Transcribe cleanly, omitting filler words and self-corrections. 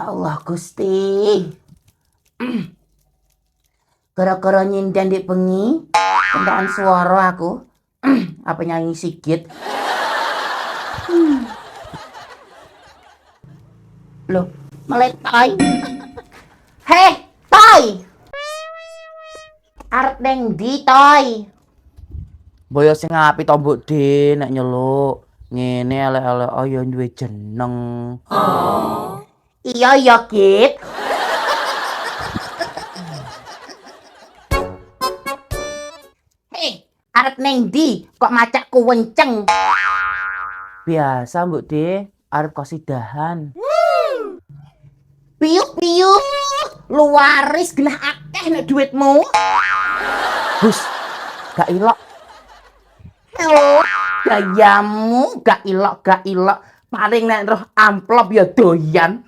Ya Allah Gusti. Gara-gara nyinden di bengi, kentaan suara aku. Apa nyanyi Sigit? Loh, meletai. Heh, Toy. Arep neng ndi, Toy? Boyo sing apik to Mbok De nek nyeluk. Ngene elek-elek ya duwe jeneng. Iya ya, Git. Heh, arep neng ndi? Kok macakku wenceng? Biasa Mbok De, arep kosidahan. Piuk-piuk. Luaris genah akeh nek duitmu. Bus, gak ilok. Oh, gayamu gak ilok. Paling nek roh amplop ya doyan.